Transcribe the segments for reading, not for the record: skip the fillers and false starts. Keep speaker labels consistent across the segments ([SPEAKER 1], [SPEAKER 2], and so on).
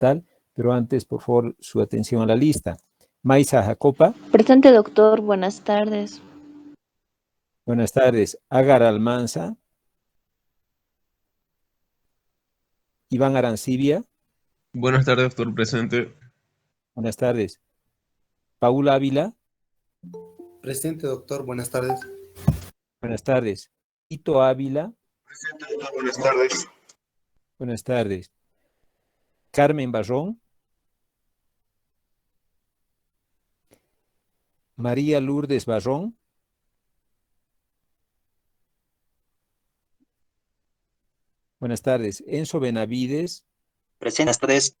[SPEAKER 1] tal, pero antes, por favor, su atención a la lista. Maisa Jacopa.
[SPEAKER 2] Presente, doctor. Buenas tardes.
[SPEAKER 1] Buenas tardes. Agar Almanza. Iván Arancibia.
[SPEAKER 3] Buenas tardes, doctor. Presente.
[SPEAKER 1] Buenas tardes. Paul Ávila.
[SPEAKER 4] Presente, doctor. Buenas tardes.
[SPEAKER 1] Buenas tardes. Tito Ávila.
[SPEAKER 3] Presente, doctor. Buenas tardes.
[SPEAKER 1] Buenas tardes. Carmen Barrón. María Lourdes Barrón. Buenas tardes. Enzo Benavides.
[SPEAKER 5] Presente, buenas tardes.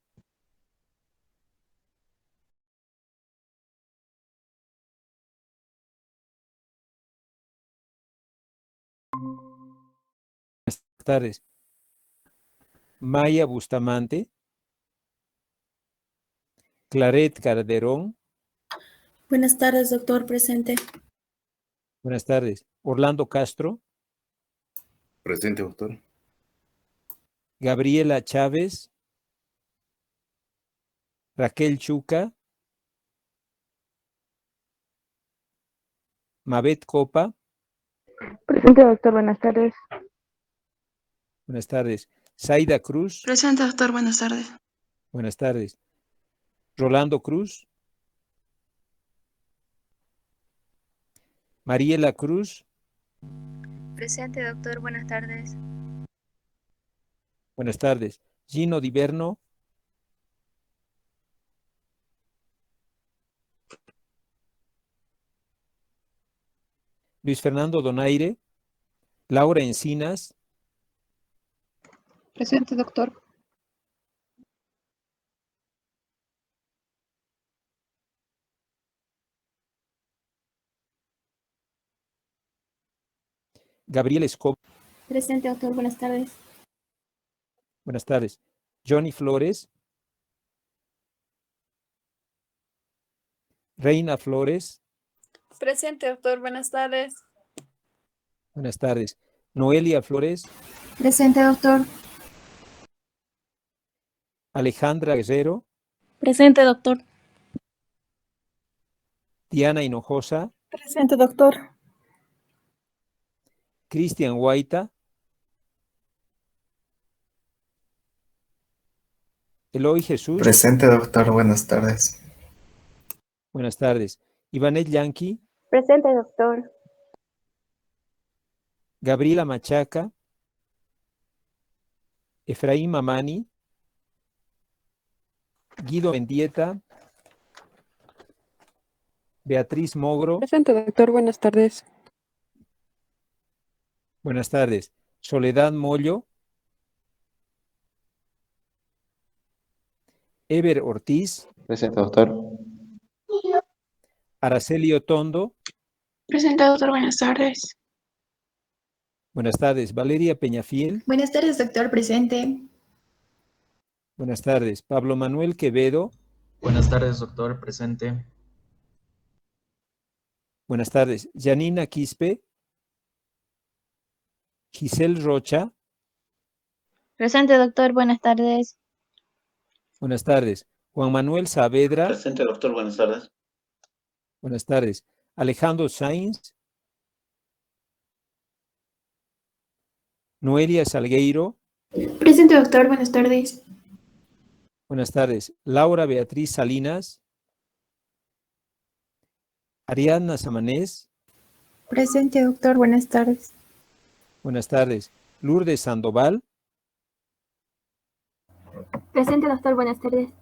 [SPEAKER 1] Buenas tardes. Maya Bustamante. Claret Calderón.
[SPEAKER 6] Buenas tardes, doctor. Presente.
[SPEAKER 1] Buenas tardes. Orlando Castro.
[SPEAKER 4] Presente, doctor.
[SPEAKER 1] Gabriela Chávez. Raquel Chuca. Mabet Copa.
[SPEAKER 7] Presente, doctor. Buenas tardes.
[SPEAKER 1] Buenas tardes. Zaida Cruz.
[SPEAKER 8] Presente, doctor. Buenas tardes.
[SPEAKER 1] Buenas tardes. Rolando Cruz. Mariela Cruz.
[SPEAKER 9] Presente, doctor. Buenas tardes.
[SPEAKER 1] Buenas tardes. Gino Diverno. Luis Fernando Donaire. Laura Encinas.
[SPEAKER 8] Presente, doctor.
[SPEAKER 1] Gabriel Escobar.
[SPEAKER 6] Presente, doctor. Buenas tardes.
[SPEAKER 1] Buenas tardes. Johnny Flores. Reina Flores.
[SPEAKER 8] Presente, doctor. Buenas tardes.
[SPEAKER 1] Buenas tardes. Noelia Flores.
[SPEAKER 6] Presente, doctor.
[SPEAKER 1] Alejandra Guerrero.
[SPEAKER 6] Presente, doctor.
[SPEAKER 1] Diana Hinojosa.
[SPEAKER 6] Presente, doctor.
[SPEAKER 1] Cristian Guaita. Eloy Jesús.
[SPEAKER 10] Presente, doctor. Buenas tardes.
[SPEAKER 1] Buenas tardes. Ivanet Yanqui.
[SPEAKER 7] Presente, doctor.
[SPEAKER 1] Gabriela Machaca. Efraín Mamani. Guido Mendieta. Beatriz Mogro.
[SPEAKER 8] Presente, doctor. Buenas tardes.
[SPEAKER 1] Buenas tardes. Soledad Mollo. Ever Ortiz.
[SPEAKER 5] Presente, doctor.
[SPEAKER 1] Araceli Otondo.
[SPEAKER 8] Presente, doctor. Buenas tardes.
[SPEAKER 1] Buenas tardes. Valeria Peñafiel.
[SPEAKER 6] Buenas tardes, doctor. Presente.
[SPEAKER 1] Buenas tardes. Pablo Manuel Quevedo.
[SPEAKER 5] Buenas tardes, doctor. Presente.
[SPEAKER 1] Buenas tardes. Janina Quispe. Giselle Rocha.
[SPEAKER 9] Presente, doctor. Buenas tardes.
[SPEAKER 1] Buenas tardes. Juan Manuel Saavedra.
[SPEAKER 5] Presente, doctor. Buenas tardes.
[SPEAKER 1] Buenas tardes. Alejandro Sainz. Noelia Salgueiro.
[SPEAKER 6] Presente, doctor. Buenas tardes.
[SPEAKER 1] Buenas tardes. Laura Beatriz Salinas. Ariadna Samanés.
[SPEAKER 6] Presente, doctor. Buenas tardes.
[SPEAKER 1] Buenas tardes. Lourdes Sandoval.
[SPEAKER 6] Presente, doctor. Buenas tardes.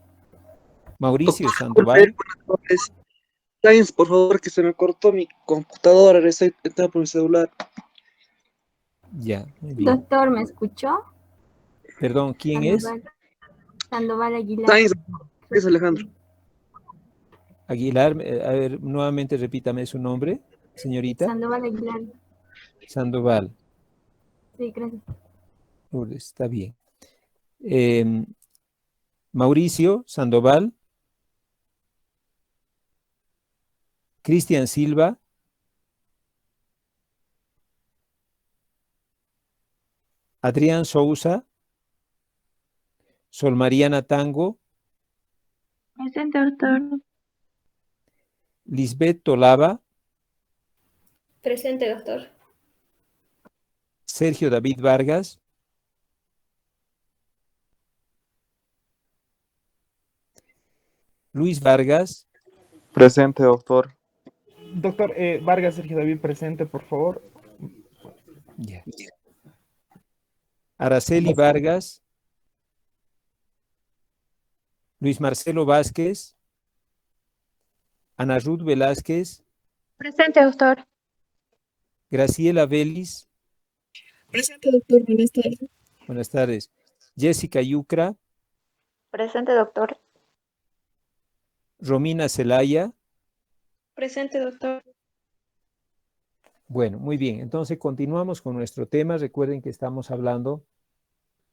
[SPEAKER 1] Mauricio Sandoval.
[SPEAKER 11] Buenas tardes. Sainz, por favor, que se me cortó mi computadora, estoy entrando por mi celular.
[SPEAKER 1] Ya, muy bien.
[SPEAKER 6] Doctor, ¿me escuchó?
[SPEAKER 1] Perdón, ¿quién es?
[SPEAKER 6] Sandoval Aguilar.
[SPEAKER 11] Sainz, es Alejandro.
[SPEAKER 1] Aguilar. A ver, nuevamente repítame su nombre, señorita.
[SPEAKER 6] Sandoval Aguilar.
[SPEAKER 1] Sandoval.
[SPEAKER 6] Sí, gracias.
[SPEAKER 1] Lourdes, está bien. Mauricio Sandoval. Cristian Silva. Adrián Sousa. Sol Mariana Tango.
[SPEAKER 6] Presente, doctor.
[SPEAKER 1] Lisbeth Tolava,
[SPEAKER 8] Presente, doctor.
[SPEAKER 1] Sergio David Vargas, Luis Vargas,
[SPEAKER 11] Presente, doctor.
[SPEAKER 10] Doctor, Vargas Sergio David, presente, por favor.
[SPEAKER 1] ya. Araceli Vargas, Luis Marcelo Vázquez, Ana Ruth Velázquez,
[SPEAKER 7] Presente, doctor.
[SPEAKER 1] Graciela Vélez,
[SPEAKER 8] Presente, doctor. Buenas tardes.
[SPEAKER 1] buenas tardes, Jessica Yucra,
[SPEAKER 7] Presente, doctor.
[SPEAKER 1] Romina Zelaya.
[SPEAKER 8] Presente, doctor.
[SPEAKER 1] Bueno, muy bien. Entonces continuamos con nuestro tema. Recuerden que estamos hablando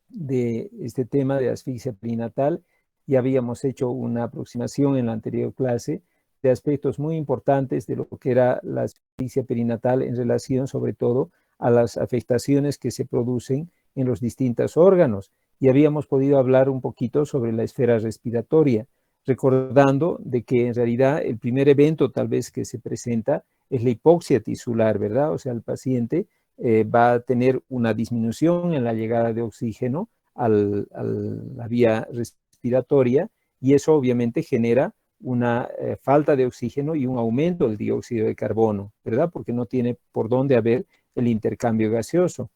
[SPEAKER 1] de este tema de asfixia perinatal. Ya habíamos hecho una aproximación en la anterior clase de aspectos muy importantes de lo que era la asfixia perinatal en relación sobre todo a las afectaciones que se producen en los distintos órganos. Y habíamos podido hablar un poquito sobre la esfera respiratoria, recordando de que en realidad el primer evento tal vez que se presenta es la hipoxia tisular, ¿verdad? O sea, el paciente va a tener una disminución en la llegada de oxígeno a la vía respiratoria y eso obviamente genera una falta de oxígeno y un aumento del dióxido de carbono, ¿verdad? Porque no tiene por dónde haber el intercambio gaseoso.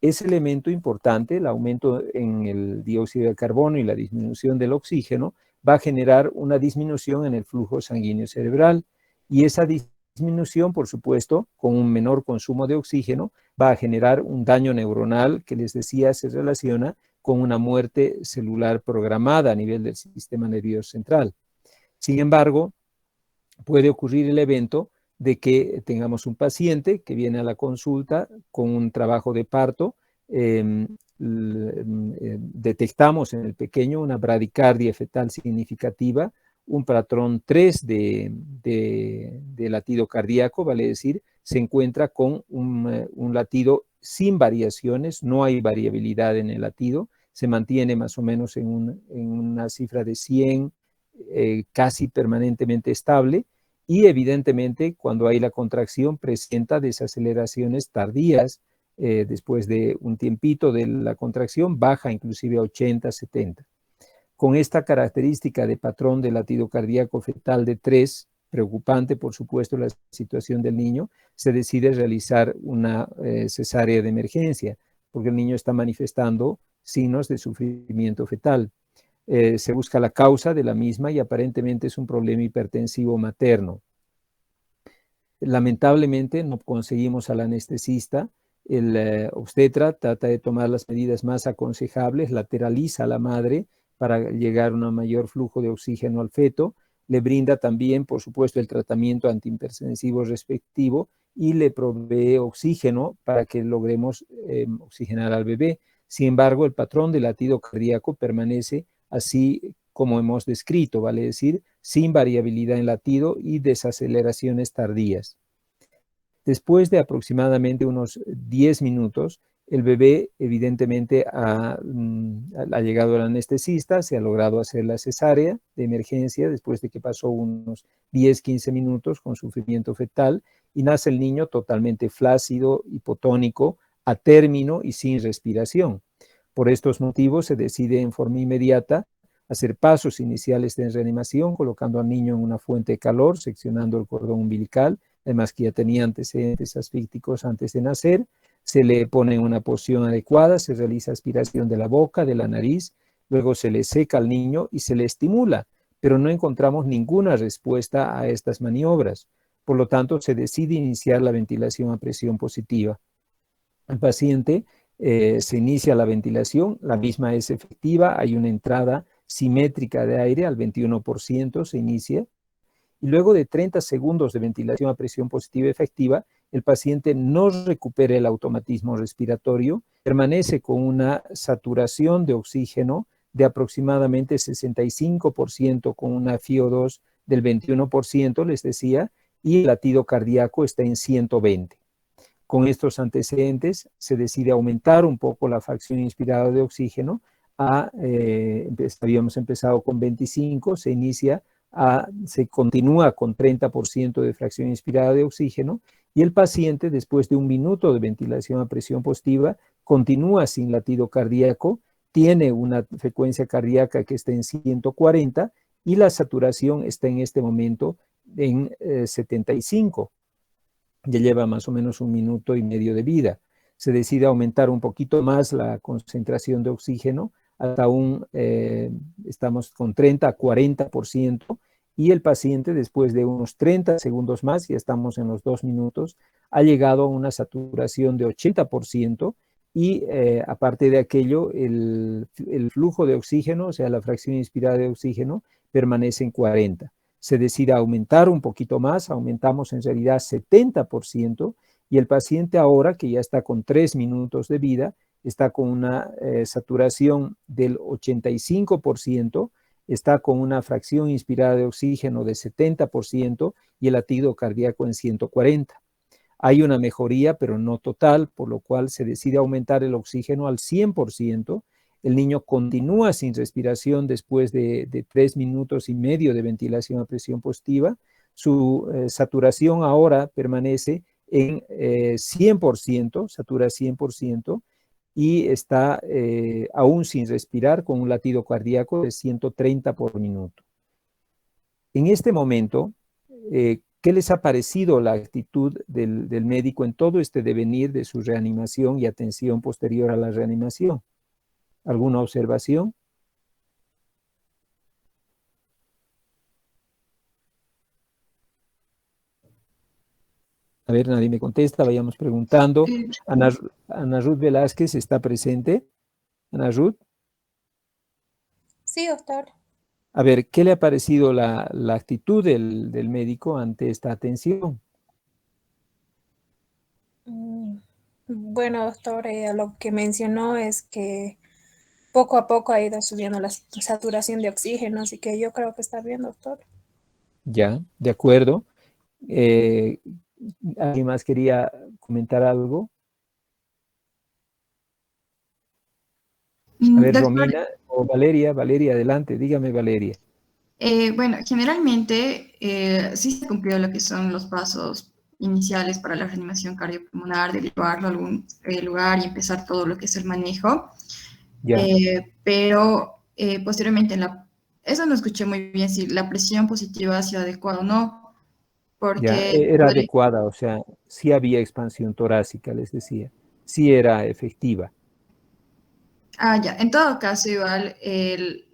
[SPEAKER 1] Ese elemento importante, el aumento en el dióxido de carbono y la disminución del oxígeno, va a generar una disminución en el flujo sanguíneo cerebral y esa disminución, por supuesto, con un menor consumo de oxígeno, va a generar un daño neuronal que les decía se relaciona con una muerte celular programada a nivel del sistema nervioso central. Sin embargo, puede ocurrir el evento de que tengamos un paciente que viene a la consulta con un trabajo de parto, detectamos en el pequeño una bradicardia fetal significativa, un patrón 3 de latido cardíaco, vale decir, se encuentra con un latido sin variaciones, no hay variabilidad en el latido, se mantiene más o menos en una cifra de 100, casi permanentemente estable, y evidentemente cuando hay la contracción presenta desaceleraciones tardías, después de un tiempito de la contracción, baja inclusive a 80, 70. Con esta característica de patrón de latido cardíaco fetal de 3, preocupante por supuesto la situación del niño, se decide realizar una cesárea de emergencia, porque el niño está manifestando signos de sufrimiento fetal. Se busca la causa de la misma y aparentemente es un problema hipertensivo materno. Lamentablemente no conseguimos al anestesista. El obstetra trata de tomar las medidas más aconsejables, lateraliza a la madre para llegar a un mayor flujo de oxígeno al feto, le brinda también, por supuesto, el tratamiento antihipertensivo respectivo y le provee oxígeno para que logremos oxigenar al bebé. Sin embargo, el patrón de latido cardíaco permanece así como hemos descrito, vale decir, sin variabilidad en latido y desaceleraciones tardías. Después de aproximadamente unos 10 minutos, el bebé evidentemente ha llegado al anestesista, se ha logrado hacer la cesárea de emergencia después de que pasó unos 10-15 minutos con sufrimiento fetal y nace el niño totalmente flácido, hipotónico, a término y sin respiración. Por estos motivos se decide en forma inmediata hacer pasos iniciales de reanimación, colocando al niño en una fuente de calor, seccionando el cordón umbilical, además que ya tenía antecedentes asfícticos antes de nacer, se le pone en una posición adecuada, se realiza aspiración de la boca, de la nariz, luego se le seca al niño y se le estimula, pero no encontramos ninguna respuesta a estas maniobras. Por lo tanto, se decide iniciar la ventilación a presión positiva. El paciente se inicia la ventilación, la misma es efectiva, hay una entrada simétrica de aire al 21%, se inicia, y luego de 30 segundos de ventilación a presión positiva efectiva, el paciente no recupera el automatismo respiratorio, permanece con una saturación de oxígeno de aproximadamente 65%, con una FiO2 del 21%, les decía, y el latido cardíaco está en 120. Con estos antecedentes se decide aumentar un poco la fracción inspirada de oxígeno habíamos empezado con 25, se continúa con 30% de fracción inspirada de oxígeno, y el paciente, después de 1 minuto de ventilación a presión positiva, continúa sin latido cardíaco, tiene una frecuencia cardíaca que está en 140 y la saturación está en este momento en 75. Ya lleva más o menos 1 minuto y medio de vida. Se decide aumentar un poquito más la concentración de oxígeno, hasta estamos con 30 a 40%, y el paciente, después de unos 30 segundos más, ya estamos en los 2 minutos, ha llegado a una saturación de 80%, y aparte de aquello, el flujo de oxígeno, o sea, la fracción inspirada de oxígeno, permanece en 40. Se decide aumentar un poquito más, aumentamos en realidad 70%, y el paciente ahora, que ya está con 3 minutos de vida, está con una saturación del 85%, está con una fracción inspirada de oxígeno de 70% y el latido cardíaco en 140. Hay una mejoría, pero no total, por lo cual se decide aumentar el oxígeno al 100%. El niño continúa sin respiración después de 3 minutos y medio de ventilación a presión positiva. Su saturación ahora permanece en 100%, satura 100%, y está aún sin respirar con un latido cardíaco de 130 por minuto. En este momento, ¿qué les ha parecido la actitud del médico en todo este devenir de su reanimación y atención posterior a la reanimación? ¿Alguna observación? A ver, nadie me contesta, vayamos preguntando. Ana Ruth Velázquez está presente. Ana Ruth.
[SPEAKER 8] Sí, doctor.
[SPEAKER 1] A ver, ¿qué le ha parecido la actitud del médico ante esta atención?
[SPEAKER 8] Bueno, doctor, lo que mencionó es que poco a poco ha ido subiendo la saturación de oxígeno, así que yo creo que está bien, doctor.
[SPEAKER 1] Ya, de acuerdo. ¿Alguien más quería comentar algo? A ver,
[SPEAKER 12] Doctor,
[SPEAKER 1] Romina o Valeria. Valeria, adelante, dígame, Valeria.
[SPEAKER 12] bueno, generalmente sí se cumplió lo que son los pasos iniciales para la reanimación cardiopulmonar, de llevarlo a algún lugar y empezar todo lo que es el manejo.
[SPEAKER 1] Ya.
[SPEAKER 12] Pero posteriormente, eso no escuché muy bien, si la presión positiva ha sido adecuada o no,
[SPEAKER 1] Ya,
[SPEAKER 12] porque
[SPEAKER 1] era adecuada, o sea, sí había expansión torácica, les decía, sí era efectiva.
[SPEAKER 12] Ya, en todo caso, igual,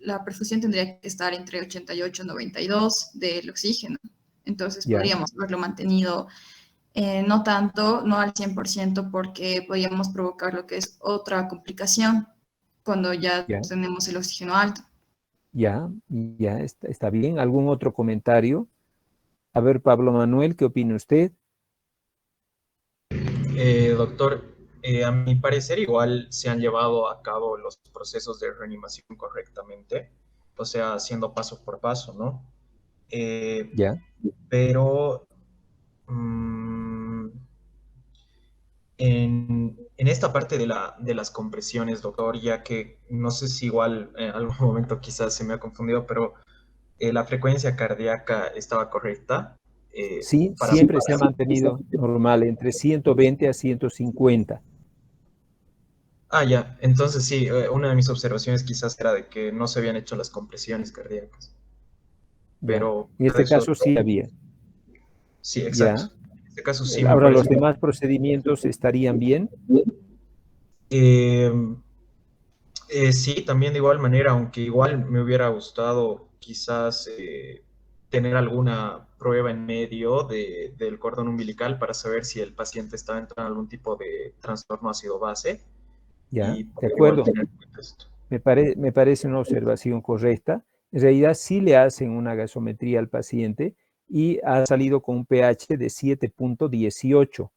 [SPEAKER 12] la perfusión tendría que estar entre 88 y 92 del oxígeno. Entonces,
[SPEAKER 1] Ya.
[SPEAKER 12] podríamos haberlo mantenido, no tanto, no al 100%, porque podríamos provocar lo que es otra complicación cuando ya tenemos el oxígeno alto.
[SPEAKER 1] Ya, está bien. ¿Algún otro comentario? A ver, Pablo Manuel, ¿qué opina usted?
[SPEAKER 5] Doctor, a mi parecer igual se han llevado a cabo los procesos de reanimación correctamente, o sea, haciendo paso por paso, ¿no?
[SPEAKER 1] Ya.
[SPEAKER 5] Pero en esta parte de las compresiones, doctor, ya que no sé si igual en algún momento quizás se me ha confundido, pero la frecuencia cardíaca estaba correcta.
[SPEAKER 1] Sí, siempre se ha mantenido normal, entre 120 a 150.
[SPEAKER 5] Ya, entonces sí, una de mis observaciones quizás era de que no se habían hecho las compresiones cardíacas. Pero
[SPEAKER 1] en este caso sí había.
[SPEAKER 5] Sí, exacto.
[SPEAKER 1] Ya.
[SPEAKER 5] En este caso sí me
[SPEAKER 1] Ahora,
[SPEAKER 5] parece.
[SPEAKER 1] ¿los demás procedimientos estarían bien?
[SPEAKER 5] Sí, también de igual manera, aunque igual me hubiera gustado quizás tener alguna prueba en medio del cordón umbilical para saber si el paciente estaba entrando en algún tipo de trastorno ácido-base.
[SPEAKER 1] Ya,
[SPEAKER 5] Y
[SPEAKER 1] de acuerdo.
[SPEAKER 5] tener en cuenta esto.
[SPEAKER 1] Me parece una observación correcta. En realidad sí le hacen una gasometría al paciente y ha salido con un pH de 7.18.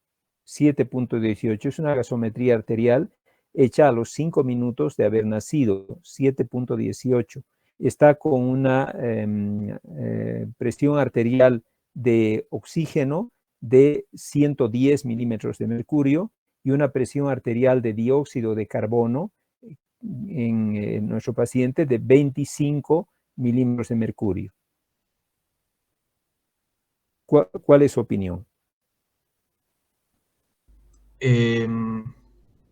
[SPEAKER 1] 7.18 es una gasometría arterial hecha a los 5 minutos de haber nacido, 7.18. Está con una presión arterial de oxígeno de 110 milímetros de mercurio y una presión arterial de dióxido de carbono en nuestro paciente de 25 milímetros de mercurio. ¿Cuál es su opinión?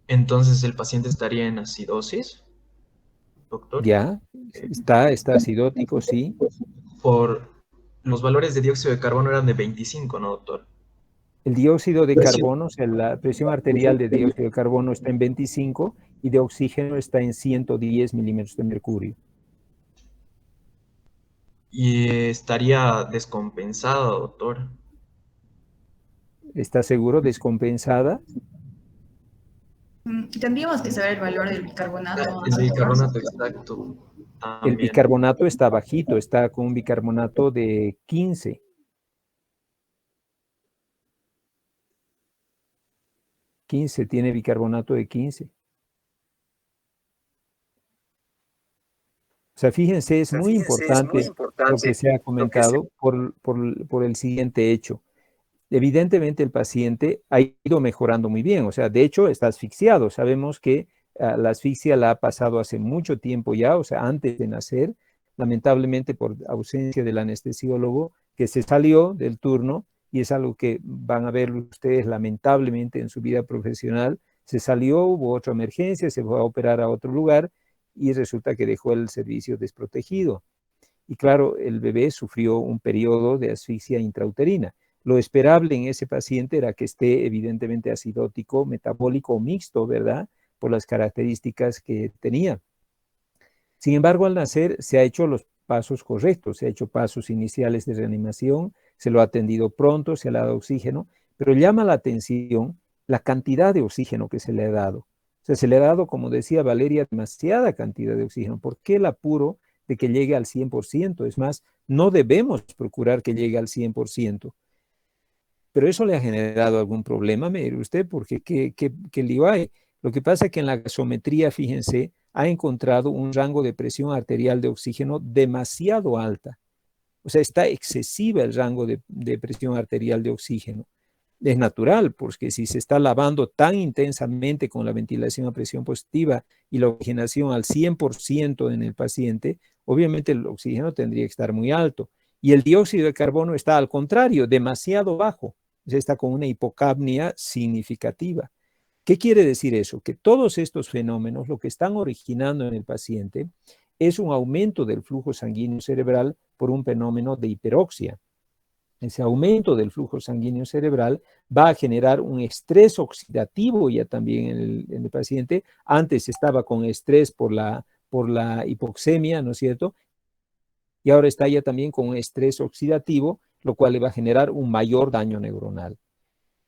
[SPEAKER 5] Entonces, ¿el paciente estaría en acidosis, doctor?
[SPEAKER 1] Ya, está acidótico, sí.
[SPEAKER 5] Por los valores de dióxido de carbono eran de 25, ¿no, doctor?
[SPEAKER 1] El dióxido de carbono, o sea, la presión arterial de dióxido de carbono está en 25 y de oxígeno está en 110 milímetros de mercurio.
[SPEAKER 5] Y estaría descompensada, doctor.
[SPEAKER 1] ¿Está seguro? ¿Descompensada?
[SPEAKER 12] Tendríamos que saber el valor del bicarbonato.
[SPEAKER 5] El bicarbonato exacto.
[SPEAKER 1] El
[SPEAKER 5] También.
[SPEAKER 1] bicarbonato está bajito, está con un bicarbonato de 15. 15, tiene bicarbonato de 15. O sea, fíjense, es muy importante lo que se ha comentado por el siguiente hecho. Evidentemente el paciente ha ido mejorando muy bien, o sea, de hecho está asfixiado. Sabemos que la asfixia la ha pasado hace mucho tiempo ya, o sea, antes de nacer, lamentablemente por ausencia del anestesiólogo que se salió del turno, y es algo que van a ver ustedes lamentablemente en su vida profesional. Se salió, hubo otra emergencia, se fue a operar a otro lugar y resulta que dejó el servicio desprotegido. Y claro, el bebé sufrió un periodo de asfixia intrauterina. Lo esperable en ese paciente era que esté evidentemente acidótico, metabólico o mixto, ¿verdad? Por las características que tenía. Sin embargo, al nacer se ha hecho los pasos correctos, se ha hecho pasos iniciales de reanimación, se lo ha atendido pronto, se le ha dado oxígeno, pero llama la atención la cantidad de oxígeno que se le ha dado. O sea, se le ha dado, como decía Valeria, demasiada cantidad de oxígeno. ¿Por qué el apuro de que llegue al 100%? Es más, no debemos procurar que llegue al 100%. Pero eso le ha generado algún problema, mire usted, porque ¿qué lío hay? Lo que pasa es que en la gasometría, fíjense, ha encontrado un rango de presión arterial de oxígeno demasiado alta. O sea, está excesiva el rango de presión arterial de oxígeno. Es natural, porque si se está lavando tan intensamente con la ventilación a presión positiva y la oxigenación al 100% en el paciente, obviamente el oxígeno tendría que estar muy alto. Y el dióxido de carbono está al contrario, demasiado bajo. O sea, está con una hipocapnia significativa. ¿Qué quiere decir eso? Que todos estos fenómenos lo que están originando en el paciente es un aumento del flujo sanguíneo cerebral por un fenómeno de hiperoxia. Ese aumento del flujo sanguíneo cerebral va a generar un estrés oxidativo ya también en el paciente. Antes estaba con estrés por la hipoxemia, ¿no es cierto? Y ahora está ya también con un estrés oxidativo, lo cual le va a generar un mayor daño neuronal.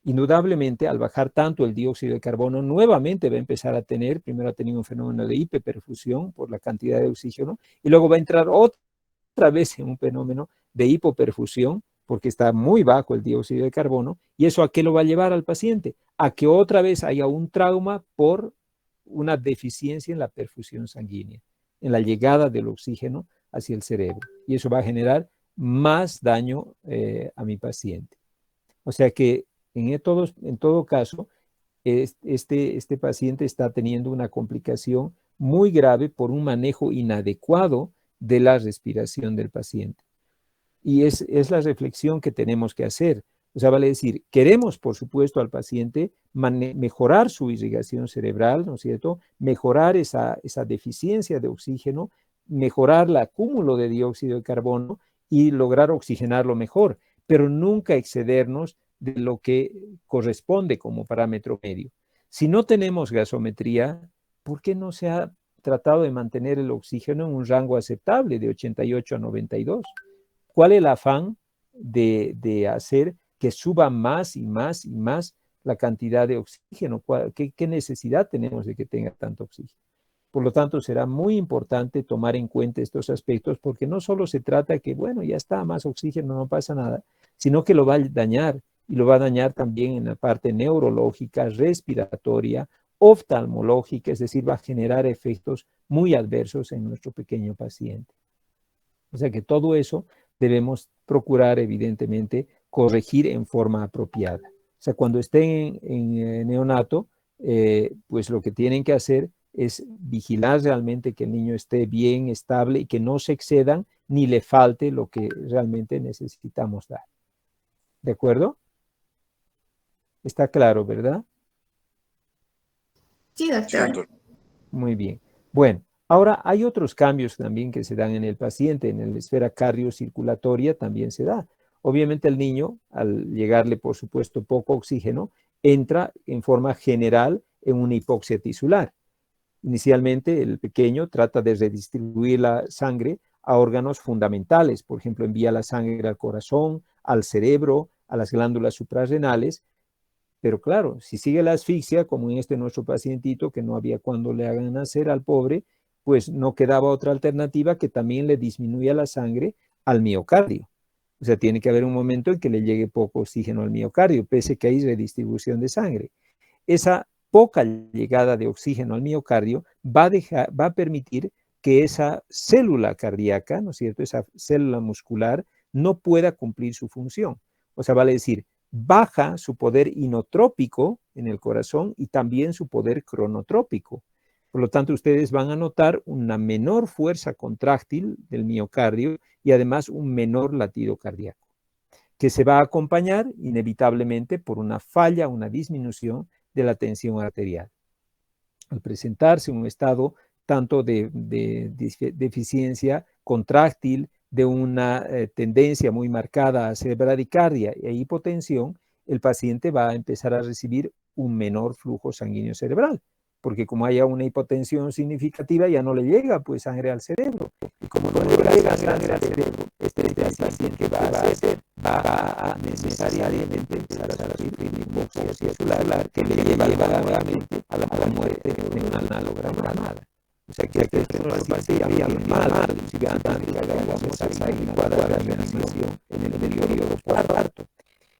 [SPEAKER 1] Indudablemente, al bajar tanto el dióxido de carbono, nuevamente va a empezar a tener, primero ha tenido un fenómeno de hiperperfusión por la cantidad de oxígeno, y luego va a entrar otra vez en un fenómeno de hipoperfusión, porque está muy bajo el dióxido de carbono, y eso ¿a qué lo va a llevar al paciente? A que otra vez haya un trauma por una deficiencia en la perfusión sanguínea, en la llegada del oxígeno hacia el cerebro, y eso va a generar más daño a mi paciente. O sea que en todo caso, este paciente está teniendo una complicación muy grave por un manejo inadecuado de la respiración del paciente. Y es la reflexión que tenemos que hacer. O sea, vale decir, queremos, por supuesto, al paciente mejorar su irrigación cerebral, ¿no es cierto? Mejorar esa deficiencia de oxígeno, mejorar el acúmulo de dióxido de carbono y lograr oxigenarlo mejor, pero nunca excedernos de lo que corresponde como parámetro medio. Si no tenemos gasometría, ¿por qué no se ha tratado de mantener el oxígeno en un rango aceptable de 88 a 92? ¿Cuál es el afán de hacer que suba más y más y más la cantidad de oxígeno? ¿Qué necesidad tenemos de que tenga tanto oxígeno? Por lo tanto, será muy importante tomar en cuenta estos aspectos, porque no solo se trata de que, bueno, ya está, más oxígeno, no pasa nada, sino que lo va a dañar, y lo va a dañar también en la parte neurológica, respiratoria, oftalmológica, es decir, va a generar efectos muy adversos en nuestro pequeño paciente. O sea que todo eso debemos procurar, evidentemente, corregir en forma apropiada. O sea, cuando estén en neonato, pues lo que tienen que hacer es vigilar realmente que el niño esté bien, estable y que no se excedan ni le falte lo que realmente necesitamos dar. ¿De acuerdo? Está claro, ¿verdad?
[SPEAKER 12] Sí, doctor.
[SPEAKER 1] Muy bien. Bueno, ahora hay otros cambios también que se dan en el paciente, en la esfera cardiocirculatoria también se da. Obviamente el niño, al llegarle por supuesto poco oxígeno, entra en forma general en una hipoxia tisular. Inicialmente el pequeño trata de redistribuir la sangre a órganos fundamentales, por ejemplo, envía la sangre al corazón, al cerebro, a las glándulas suprarrenales, pero claro, si sigue la asfixia, como en este nuestro pacientito, que no había cuando le hagan nacer al pobre, pues no quedaba otra alternativa que también le disminuya la sangre al miocardio. O sea, tiene que haber un momento en que le llegue poco oxígeno al miocardio, pese que hay redistribución de sangre. Esa poca llegada de oxígeno al miocardio va a permitir que esa célula cardíaca, ¿no es cierto?, esa célula muscular, no pueda cumplir su función. O sea, vale decir, baja su poder inotrópico en el corazón y también su poder cronotrópico. Por lo tanto, ustedes van a notar una menor fuerza contráctil del miocardio y además un menor latido cardíaco, que se va a acompañar inevitablemente por una falla, una disminución de la tensión arterial. Al presentarse un estado tanto de deficiencia contráctil, de una tendencia muy marcada hacia bradicardia e hipotensión, el paciente va a empezar a recibir un menor flujo sanguíneo cerebral, porque como haya una hipotensión significativa ya no le llega pues sangre al cerebro, y como no le llega sangre al cerebro, este paciente va a necesariamente empezar a sufrir hipoxia tisular que le lleva nuevamente a la muerte de un análogo granada. O sea que el paciente ya había mal, si antes de que hagamos esa adecuada reanimación en el periodo postparto.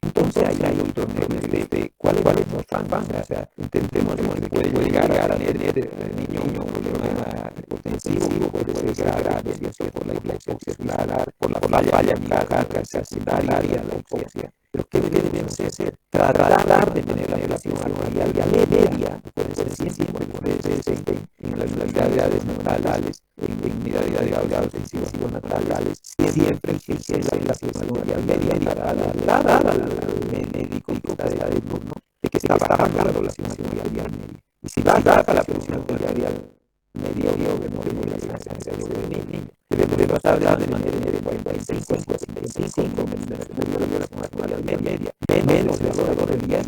[SPEAKER 1] Entonces ahí otro de cuál es nuestra infancia. O sea, intentemos que puede llegar a tener el niño un problema hipotensivo, puede ser grave, por la hipoxia tisular, por la falla miocardial secundaria, la hipoxia. Pero ¿qué debemos hacer? Tratar de tener la presión arterial media, puede ser 160 en las unidades neonatales, en unidades intensivas naturales, siempre que sea la presión arterial media para alertar al médico y de turno de que está bajando la presión arterial media. Y si baja la presión arterial media, obviamente la sangre del niño. Debemos tratar de mantener en 45 la presión arterial media, menos de alrededor del día,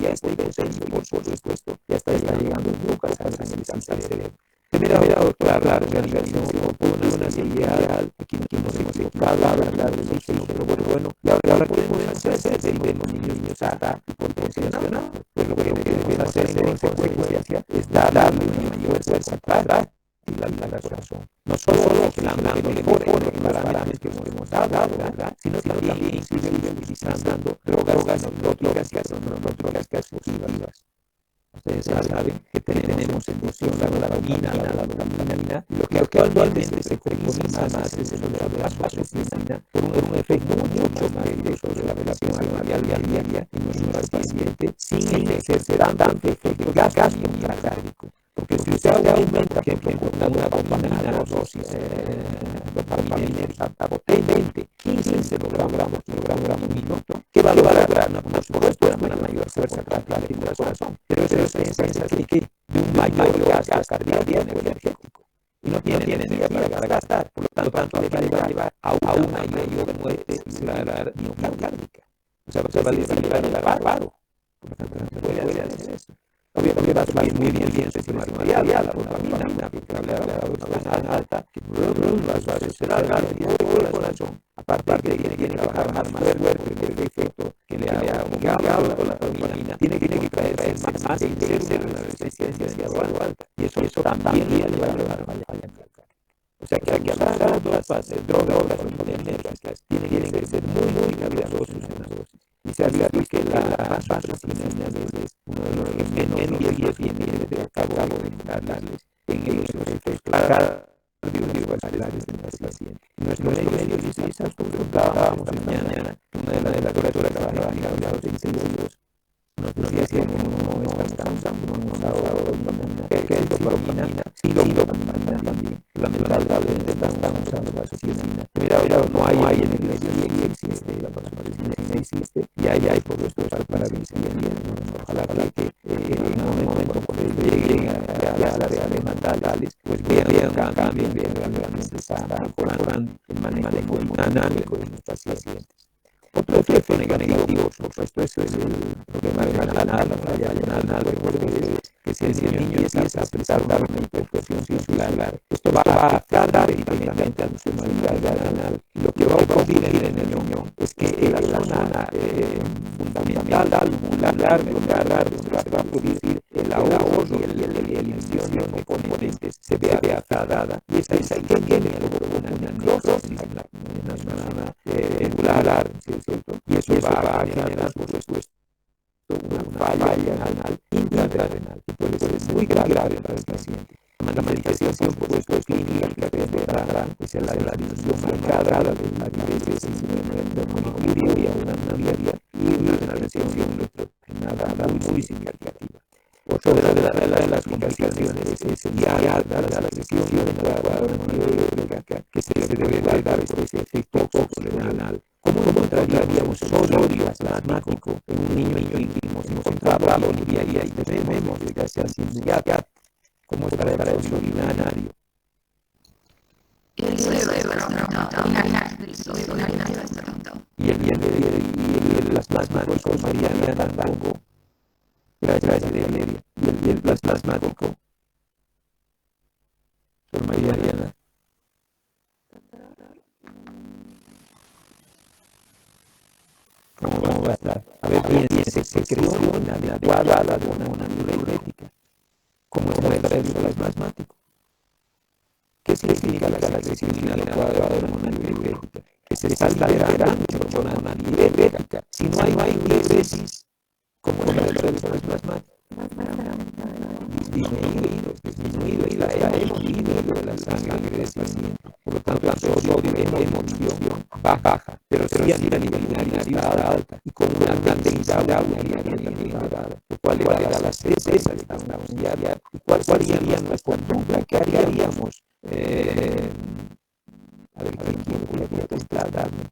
[SPEAKER 1] por supuesto, ya está llegando poca sangre al cerebro. Primero, claro, organización oportuna, ideal, aquí no hemos equivocado, hablar de los pero bueno, y ahora podemos hacer de los niños a hipotensional, pues lo que debemos hacer en consecuencia es darle una mayor fuerza para la corazón. No solo que la mejore los parámetros que hemos dado, ¿verdad?, sino también utilizando drogas drogas activas. Ustedes saben que tenemos en función la dopamina, lo que actualmente se preconiza más es el uso de la vasopresina por un efecto mucho más directo de la presión arterial diaria en nuestro paciente sin ejercer tanto efecto gástrico miocárdico. Porque si usted aumenta, por ejemplo, una dosis dopaminérgica potente, 15 kilogramos minuto, que va a lograr por supuesto una mayor fuerza cardíaca en el corazón. Pero eso es de un mayor gasto cardíaco energético. Y no tiene energía para gastar, por lo tanto le va a llevar a una mayor muerte cerebral miocárdica. O sea, va a llevar paro. Por ejemplo, no se puede hacer eso. Obviamente va a subir muy bien el sistema arterial, la dopamina, porque la velocidad tan alta que va a acelerar el corazón. Aparte que tiene que trabajar más fuerte en el efecto que le ha obligado con la dopamina, tiene que traerse más de una resistencia demasiado alta. Y eso también le va a llevar a falla cardíaca. O sea que hay que hablar de las fases, drogas enérgicas, tienen que ser muy cuidadosos en las dosis. Y se habla de que la vasopresina es uno de los menos bien de acabo de darles en los efectos cardiovasculares de los pacientes. Nuestro medio de ciencia, como hablábamos esta mañana, una de las doctoras que trabajaba en cuidados intensivos, nos decía que no estamos usando dopamina sin también. Lamentablemente estamos usando vasopresina. Pero no hay en el medio, y existe, la vasopresina existe, y hay por esto para bien. Ojalá que en un momento cuando lleguen a las áreas mentales, pues vean cambien, vean realmente está mejorando el manejo dinámico de los pacientes. Otro efecto negativo, por supuesto, eso es el problema renal, la falla renal, que si el niño empieza a presentar una hipertensión tisular, esto va a afectar directamente al sistema renal. Lo que va a ocurrir en el niño es que la zona fundamental, muscular, donde va a producir el ahorro y la emisión de componentes se ve afectada. Y esa isquemia provoca una necrosis en la zona regular, ¿cierto? Y eso va a generar, por supuesto, una falla renal intrarenal, que puede ser muy grave para el paciente. La manifestación, por supuesto, clínica que tendrá es la disminución marcada de la diabetes, de monituria, una diaria y una retención electrogenada muy significativa. Otra de las complicaciones es el dial, la presión que se debe dar este efecto renal. ¿Cómo encontraríamos sodio plasmático en un niño íntimo sin encontrarlo en el día a día? Y debemos de hacer ya como es para el sodio urinario.
[SPEAKER 12] El sodio urinario.
[SPEAKER 1] Y el plasmático Mariana tampoco. Gracias de media. Y el plasmático. Sol Mariana. ¿Cómo va a estar? A ver, piense, se creó una adecuada de una diurética. ¿Cómo es el plasmático? ¿Qué significa la secreción inadecuada de una diurética? Que se está liberando una diurética. Si no hay diuresis, ¿cómo es el plasmático? Disminuido y la hemoglobina de la sangre del paciente. Por lo tanto, el sodio de hemoglobina baja, pero si a nivel urinario alta y con una densidad de agua también elevada, lo cual elevará las heces al estado diaria. ¿Y cuál sería nuestra conducta? ¿Qué haríamos? A ver, ¿quién podría trasladarme?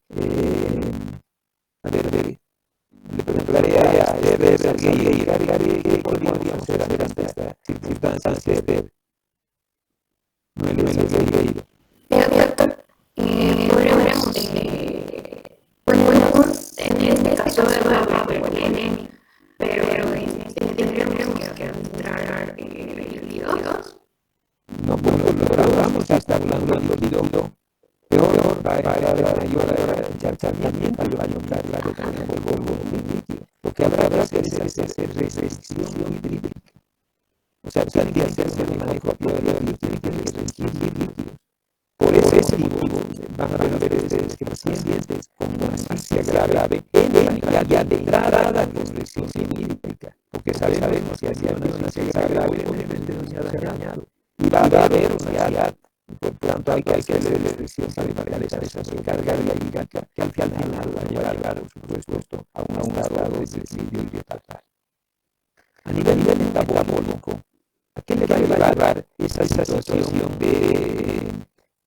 [SPEAKER 1] A ver. Le preguntaré a qué podríamos hacer ante esta circunstancia de no he leído.
[SPEAKER 12] Podríamos, en este caso, hipovolemia, pero tendríamos que administrar líquidos.
[SPEAKER 1] No, bueno, lo logramos, ya está hablando del líquido. Peor va a haber mayor encharcamiento, va a aumentar la retención del volumen líquido, porque habrá que hacer restricción hídrica. O sea, tiene que hacerse el manejo apropiado, tiene que restringir líquidos. Por ese motivo van a haber veces que pacientes con una asfixia grave entran ya de entrada con restricción hídrica, porque sabemos que si hay una asfixia grave, obviamente no se ha dañado. Y va a haber una ansiedad. Por tanto, hay que hacerle restricción para realizar esa recarga hídrica que al final va a llevar, por supuesto, a un estado de desequilibrio hidrotatal. A nivel metabólico, ¿a qué le va a llevar esa situación de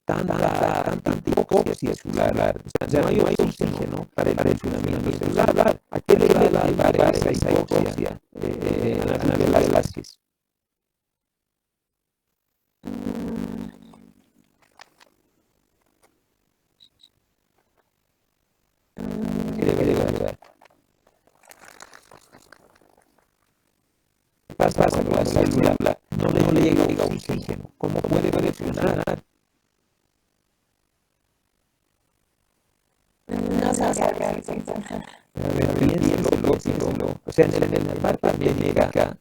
[SPEAKER 1] tanta hipoxia celular? O sea, no hay oxígeno para el funcionamiento celular. ¿A qué le va a llevar esa hipoxia Ana Velázquez? ¿Qué debe llevar? ¿Qué pasa con la célula? No le llega oxígeno. ¿Cómo puede reaccionar?
[SPEAKER 8] No sabía.
[SPEAKER 1] A ver, piénselo. O sea, en el mar también llega acá.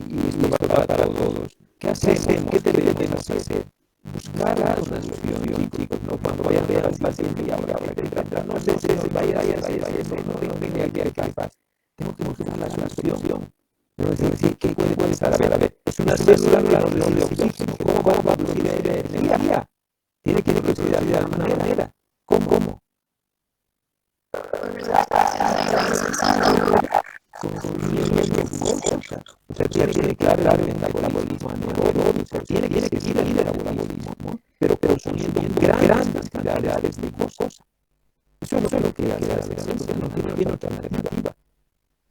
[SPEAKER 1] Y esto va para todos. ¿Qué hacemos? ¿Qué debemos hacer? Buscar una solución, chicos, ¿no? Cuando vayan a ver al paciente y ahora que entra, no sé si vaya, no tenía que acabar. Tengo que buscar la solución. Debo decir, ¿qué puede estar? A ver, es una célula de oxígeno. ¿Cómo va a producir energía? Tiene que producir de alguna manera. ¿Cómo? Con O sea, tiene que hablar del metabolismo anaeróbico, o sea, tiene que seguir el metabolismo, ¿no? Pero consumiendo grandes cantidades de glucosa. Eso es lo que hace la célula, no tiene otra alternativa.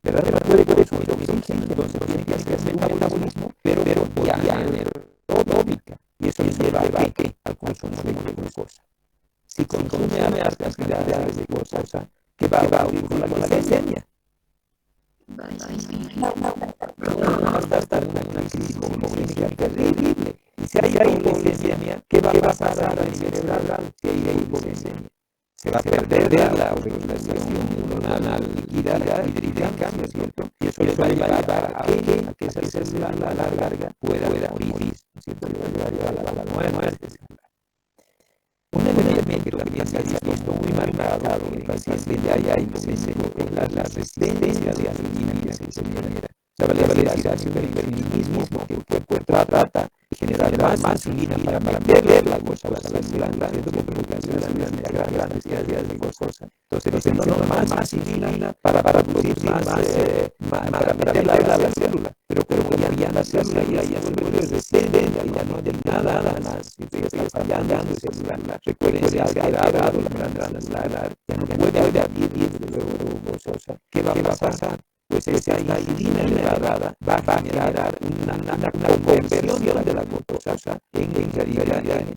[SPEAKER 1] ¿Verdad? Puede consumir oxígeno, entonces tiene que hacer metabolismo, pero vía anaeróbica. Y eso lleva a qué? Al consumo de glucosa. Si consume altas cantidades de glucosa, ¿qué va a ocurrir con la glicemia? Va a estar una crisis hipoglicémica terrible. Y si hay hipoglicemia, ¿qué va a pasar a nivel cerebral si hay hipoglicemia? Se va a perder la regulación neuronal hidrídica, ¿no es cierto? Y eso le va a llevar a que esa célula a la larga pueda morir, ¿no es cierto? Le va a llevar a la muerte. Un elemento que también se ha visto muy marcado en pacientes de hipoglicemia es la resistencia de insulina que se genera. La valerización del hiperminismo, porque el cuerpo trata de generar más insulina para meterle la glucosa a la célula, que producir las grandes cantidades de glucosa. Entonces necesitamos más insulina para producir para meterla a la célula. Pero como ya la célula ya se vuelve resistente, ya no tiene nada más, está fallando, recuerden, se ha alterado la membrana celular, ya no puede adquirir glucosa. ¿Qué va a pasar? Pues esa insulina elevada va a generar una conversión de la glucosa en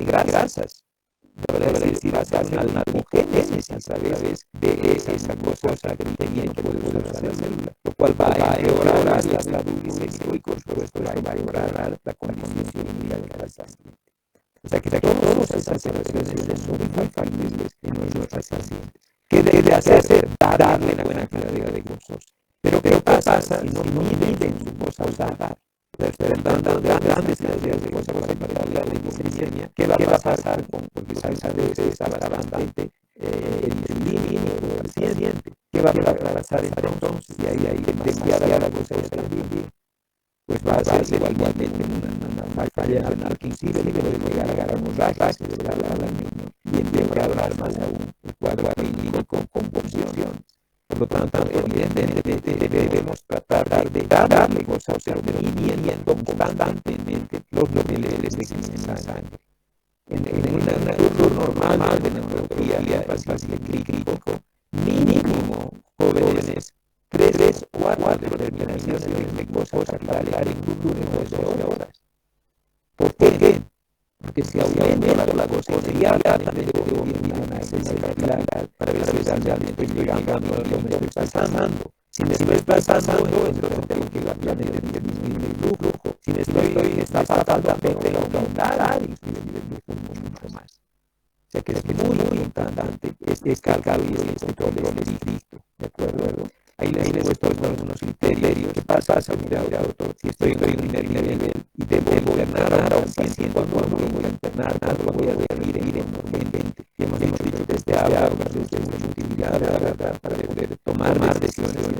[SPEAKER 1] grasas. Es decir, va a ser una glucogénesis a través de esa glucosa que tenía que poder usar la célula, lo cual va a empeorar el estado glicémico y con supuesto va a empeorar la condición clínica del paciente. O sea que todas esas alteraciones son muy factibles en nuestros pacientes. ¿Qué debe hacer? Darle una buena cantidad de glucosa. Pero ¿qué pasa si no miden su glucosa usada? Dando grandes cantidades de glucosa para la glicemia. ¿Qué va a pasar porque a veces está bastante el insulínico del paciente? ¿Qué va a pasar entonces? Y ahí hay demasiada glucosa también. Pues va a ser igualmente una falla renal que incide le puede llegar a hemorragias al niño y empeorar más aún el cuadro clínico con convulsión. Por lo tanto, evidentemente debemos tratar de darle glucosa, o sea, midiendo constantemente los niveles de glucosa en sangre. En un curso normal de neurología de paciente crítico, mínimo jóvenes 3 o 4 determinaciones de glucosa capilar en un 12 horas. ¿Por qué? Porque si aumenta la glucosa también debe ir a una exceso capilar para ver si realmente estoy llegando a lo que me estoy pasando. Si me estoy pasando, entonces tengo que realmente disminuir el flujo. Si me está faltando, tengo que aumentar y disminuir el flujo mucho más. O sea que es muy importante este cálculo y este control de Cristo, ¿de acuerdo? Ahí les he puesto algunos criterios. ¿Qué pasa? Mira, doctor, si estoy en primer nivel y debo internar a un paciente, cuando lo voy a internar, lo voy a definir enormemente. Hemos dicho que este habla de mucha utilidad para poder tomar decisiones en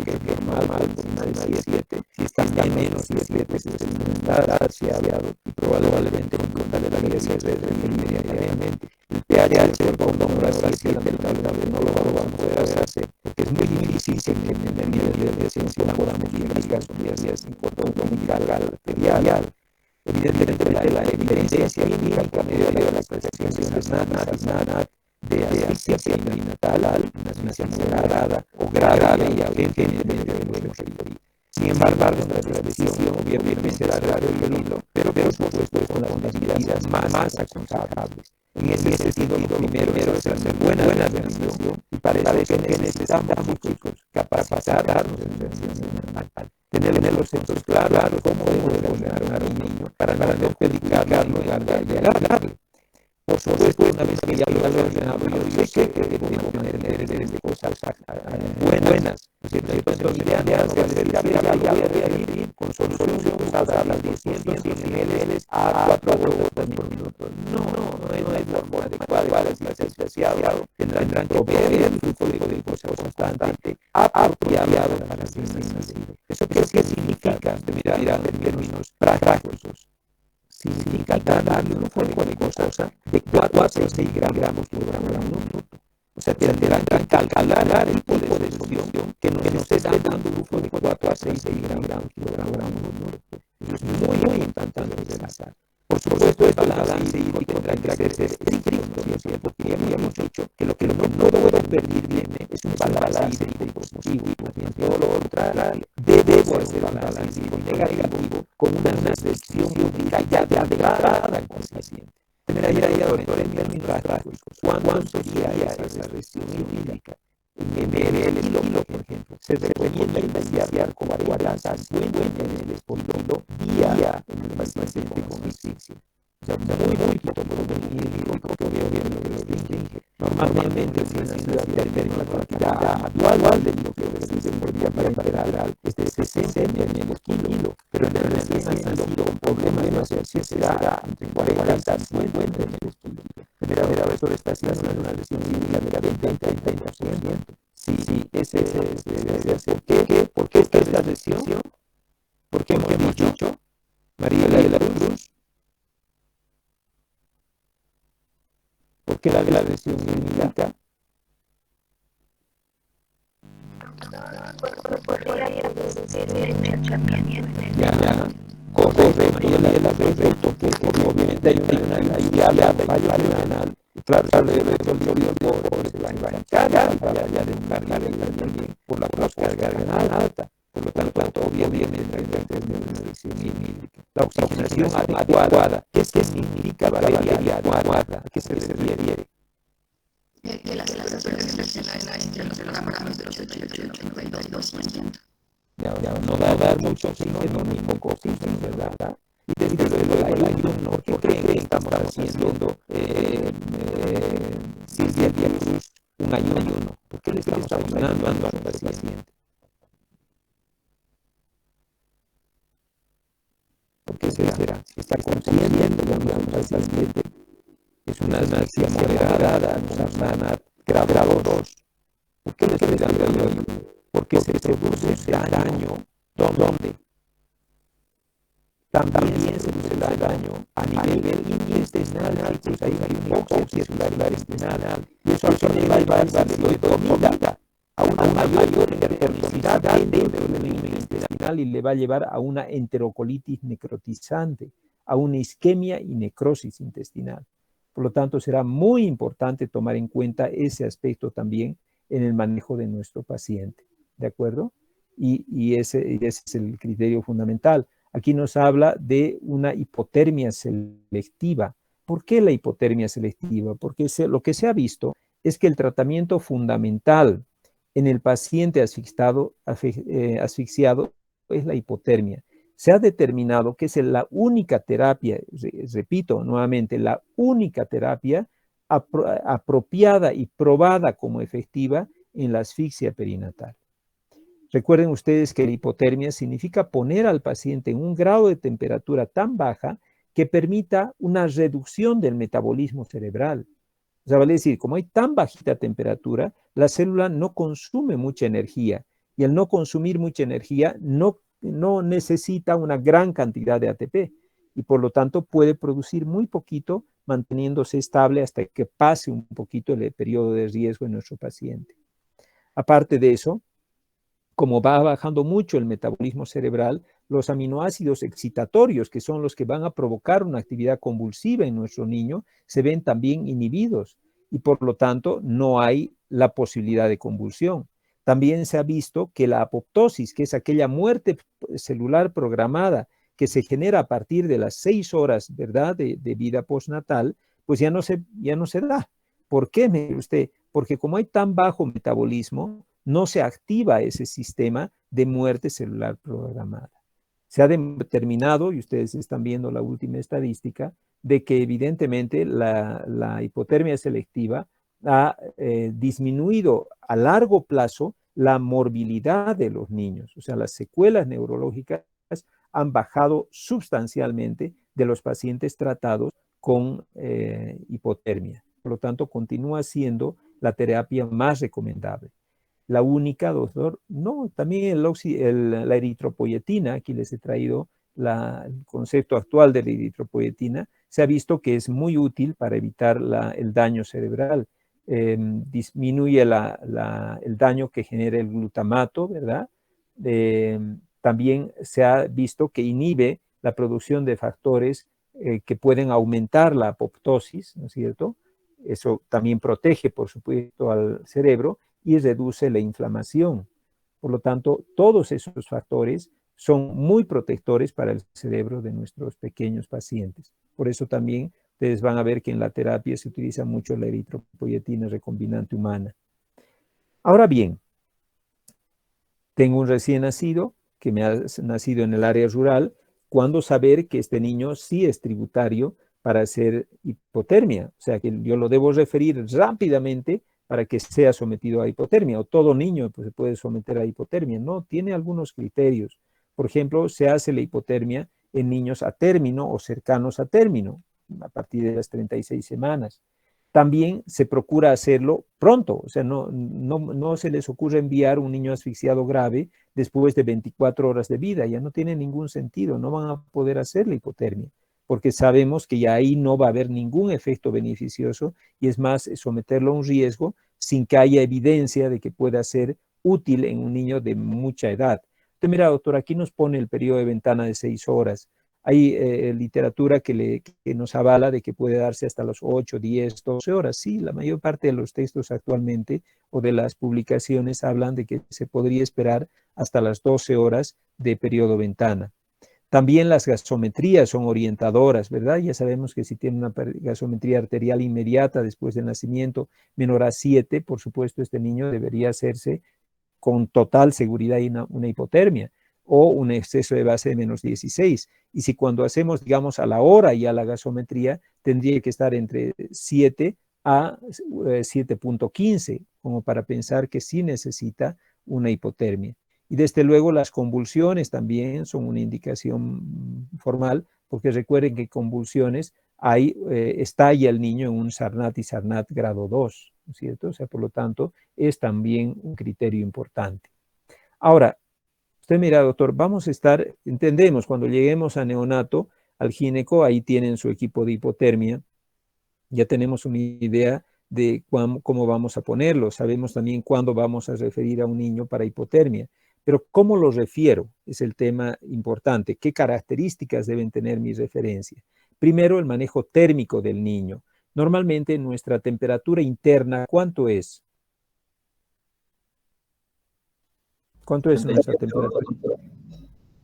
[SPEAKER 1] el normal, por 17. Si está menos 17, se ha hablado y probablemente en contra de la iglesia se inmediatamente. El pH con nombrar a 7 no lo vamos a poder hacer porque es muy difícil que en el nivel de ciencia podamos identificar sustancias ortodomical arterial. Evidentemente la evidencia científica medio de la percepción de asfixia perinatal, una asfixia moderada o grave y evidentemente debemos referir. Sin embargo, nuestra decisión obviamente será grave el peligro, pero por supuesto con las medidas más aconsejables. En ese sentido, lo primero es hacer buena prevención y para eso que necesitamos chicos capacitarnos en prevención neonatal. Tener los centros claros cómo debemos reaccionar a un niño para no perjudicarlo y alargarle. Por supuesto, una vez que ya lo he ordenado, yo sé que debemos tener cosas buenas. Entonces, ideas de hacer ya lo voy a reabrir con soluciones usadas las 200 ml a 4 gotas por minuto. No es la forma adecuada si es especiado. Tendrán que ver el flujo de glucosa constante apropiado para ser nacido. ¿Eso qué significa? Mirar en términos prácticos. Significa darle un flujo de glucosa de 4 a 6 gramos por minuto. O sea, tendrán calcular el tipo de solución que nos esté dando un grupo de 4 a 6 miligramos kilogramos. Eso es muy importante realizar. Por supuesto, el balance hídrico tendrá que ser estricto, ¿no es cierto? Porque ya habíamos dicho que lo que no puedo permitirme es un balance hídrico positivo y todo lo contrario. Debo hacer un balance hídrico negativo con una restricción hídrica ya de adecuada al paciente. Doctor, en términos prácticos, ¿cuánto sería esa restricción hídrica? En ml kilo, por ejemplo, se recomienda iniciar con 40-50 ml por kilo día en el paciente con asfixia. O sea, muy poquito volumen hídrico que obviamente lo restringe. Normalmente se necesita tener una cantidad habitual de lo que recibe por vía parenteral es de 60 ml por kilo, pero en el recién nacido con problemas de asfixia será entre 40 y 50 ml por kilo. Primera vez está haciendo una lesión hídrica de 20-30%. Sí, ese debe ser. ¿Por qué está esta lesión? ¿Por qué hemos dicho? María de la Cruz. ¿Por qué la lesión hídrica? Ya. Corre, María de la Cruz, porque obviamente hay una idea de fallo renal. Claro, el por se va a encargar ya de encargar también por la carga renal alta. Por lo tanto, obviamente, una restricción hídrica. La oxigenación adecuada. ¿Qué significa Valeria adecuada? ¿A qué se refiere?
[SPEAKER 12] Que la saturación entre los parámetros de los 88 y 92%.
[SPEAKER 1] No va a dar mucho oxígeno ni poco oxígeno, ¿verdad? Y desde luego hay un ¿qué creen que estamos haciendo Silvia Cruz un ayuno? ¿Por qué le estamos ayunando a nuestro paciente? ¿Por qué será? Si está consciente, digamos, al paciente es una asfixia moderada, una sana grado 2. ¿Por qué le estoy dando el ayuno? ¿Por qué se produce ese daño? ¿Dónde? También se produce el daño a nivel intestinal, pues hay una hipoxia celular intestinal. Y eso al final va a darle comida a una mayor permeabilidad dentro del límite intestinal y le va a llevar a una enterocolitis necrotizante, a una isquemia y necrosis intestinal. Por lo tanto, será muy importante tomar en cuenta ese aspecto también en el manejo de nuestro paciente. ¿De acuerdo? Y ese es el criterio fundamental. Aquí nos habla de una hipotermia selectiva. ¿Por qué la hipotermia selectiva? Porque lo que se ha visto es que el tratamiento fundamental en el paciente asfixiado es la hipotermia. Se ha determinado que es la única terapia, repito nuevamente, la única terapia apropiada y probada como efectiva en la asfixia perinatal. Recuerden ustedes que la hipotermia significa poner al paciente en un grado de temperatura tan baja que permita una reducción del metabolismo cerebral. O sea, vale decir, como hay tan bajita temperatura, la célula no consume mucha energía y al no consumir mucha energía no necesita una gran cantidad de ATP y por lo tanto puede producir muy poquito manteniéndose estable hasta que pase un poquito el periodo de riesgo en nuestro paciente. Aparte de eso, como va bajando mucho el metabolismo cerebral, los aminoácidos excitatorios, que son los que van a provocar una actividad convulsiva en nuestro niño, se ven también inhibidos y por lo tanto no hay la posibilidad de convulsión. También se ha visto que la apoptosis, que es aquella muerte celular programada que se genera a partir de las 6 horas, ¿verdad?, de vida postnatal, pues ya no se da. ¿Por qué, me dice usted? Porque como hay tan bajo metabolismo, no se activa ese sistema de muerte celular programada. Se ha determinado, y ustedes están viendo la última estadística, de que evidentemente la hipotermia selectiva ha disminuido a largo plazo la morbilidad de los niños. O sea, las secuelas neurológicas han bajado sustancialmente de los pacientes tratados con hipotermia. Por lo tanto, continúa siendo la terapia más recomendable. La única, doctor, no, también la eritropoyetina, aquí les he traído el concepto actual de la eritropoyetina, se ha visto que es muy útil para evitar el daño cerebral, disminuye el daño que genera el glutamato, ¿verdad? También se ha visto que inhibe la producción de factores que pueden aumentar la apoptosis, ¿no es cierto? Eso también protege, por supuesto, al cerebro y reduce la inflamación. Por lo tanto, todos esos factores son muy protectores para el cerebro de nuestros pequeños pacientes. Por eso también ustedes van a ver que en la terapia se utiliza mucho la eritropoyetina recombinante humana. Ahora bien, tengo un recién nacido que me ha nacido en el área rural. ¿Cuándo saber que este niño sí es tributario para hacer hipotermia? O sea, que yo lo debo referir rápidamente para que sea sometido a hipotermia, o todo niño pues, se puede someter a hipotermia. No, tiene algunos criterios. Por ejemplo, se hace la hipotermia en niños a término o cercanos a término, a partir de las 36 semanas. También se procura hacerlo pronto, o sea, no se les ocurre enviar un niño asfixiado grave después de 24 horas de vida, ya no tiene ningún sentido, no van a poder hacer la hipotermia, porque sabemos que ya ahí no va a haber ningún efecto beneficioso y es más someterlo a un riesgo sin que haya evidencia de que pueda ser útil en un niño de mucha edad. Usted mira, doctor, aquí nos pone el periodo de ventana de 6 horas. Hay literatura que nos avala de que puede darse hasta las 8, 10, 12 horas. Sí, la mayor parte de los textos actualmente o de las publicaciones hablan de que se podría esperar hasta las 12 horas de periodo ventana. También las gasometrías son orientadoras, ¿verdad? Ya sabemos que si tiene una gasometría arterial inmediata después del nacimiento menor a 7, por supuesto, este niño debería hacerse con total seguridad una hipotermia o un exceso de base de menos 16. Y si cuando hacemos, digamos, a la hora ya la gasometría, tendría que estar entre 7 a 7.15, como para pensar que sí necesita una hipotermia. Y desde luego las convulsiones también son una indicación formal, porque recuerden que convulsiones, ahí estalla el niño en un Sarnat y Sarnat grado 2, ¿no es cierto? O sea, por lo tanto, es también un criterio importante. Ahora, usted mira, doctor, vamos a estar, entendemos, cuando lleguemos a neonato, al gineco, ahí tienen su equipo de hipotermia, ya tenemos una idea de cómo vamos a ponerlo, sabemos también cuándo vamos a referir a un niño para hipotermia, pero ¿cómo lo refiero? Es el tema importante. ¿Qué características deben tener mi referencia? Primero, el manejo térmico del niño. Normalmente nuestra temperatura interna, ¿cuánto es? ¿Cuánto es nuestra temperatura?